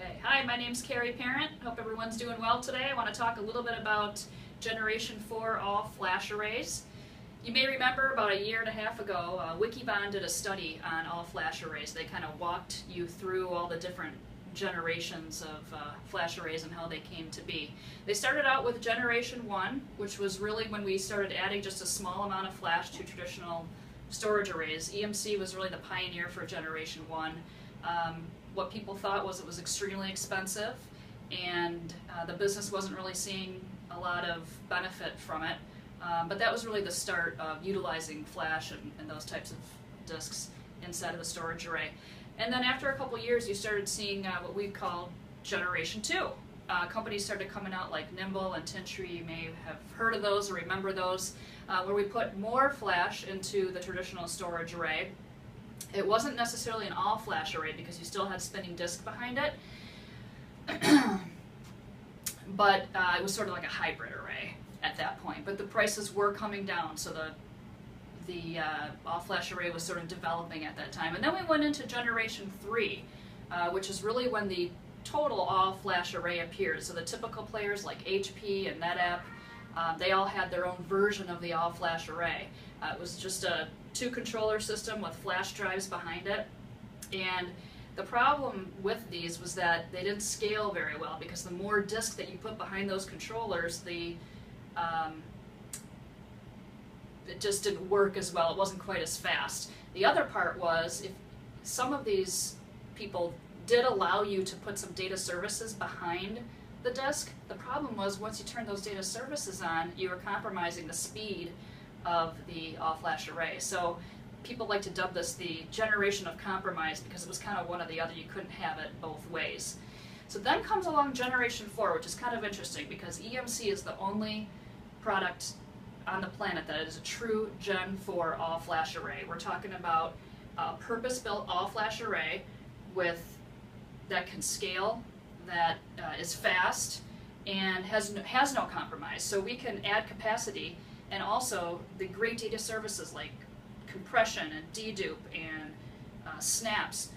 Okay, hi, my name's Kerry Parent. Hope everyone's doing well today. I want to talk a little bit about Generation 4 all-flash arrays. You may remember about a year and a half ago, Wikibon did a study on all-flash arrays. They kind of walked you through all the different generations of flash arrays and how they came to be. They started out with Generation 1, which was really when we started adding just a small amount of flash to traditional storage arrays. EMC was really the pioneer for Generation 1. What people thought was it was extremely expensive, and the business wasn't really seeing a lot of benefit from it. But that was really the start of utilizing flash and those types of disks inside of the storage array. And then after a couple years, you started seeing what we call Generation 2. Companies started coming out like Nimble and Tintry. You may have heard of those or remember those, where we put more flash into the traditional storage array. It wasn't necessarily an all-flash array because you still had spinning disk behind it, but it was sort of like a hybrid array at that point. But the prices were coming down, so the all-flash array was sort of developing at that time. And then we went into Generation 3, which is really when the total all-flash array appeared. So the typical players like HP and NetApp, they all had their own version of the all-flash array. It was just a two-controller system with flash drives behind it. And the problem with these was that they didn't scale very well because the more disk that you put behind those controllers, it just didn't work as well. It wasn't quite as fast. The other part was if some of these people did allow you to put some data services behind the disk, the problem was once you turned those data services on, you were compromising the speed of the all-flash array. So people like to dub this the generation of compromise because it was kind of one or the other. You couldn't have it both ways. So then comes along Generation 4, which is kind of interesting because EMC is the only product on the planet that is a true Gen 4 all-flash array. We're talking about a purpose-built all-flash array that can scale, that is fast, and has no compromise. So we can add capacity, and also the great data services like compression and dedupe and snaps,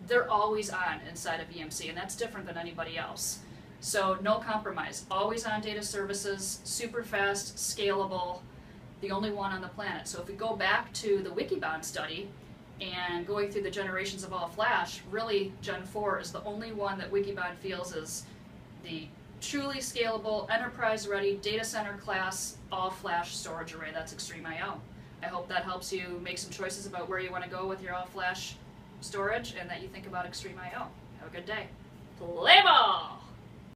they're always on inside of EMC, and that's different than anybody else. So no compromise, always on data services, super fast, scalable, the only one on the planet. So if we go back to the Wikibon study and going through the generations of all flash, really Gen 4 is the only one that Wikibon feels is the truly scalable, enterprise-ready, data center class, all-flash storage array. That's XtrermIO. I hope that helps you make some choices about where you want to go with your all-flash storage and that you think about XtrermIO. Have a good day. Play ball!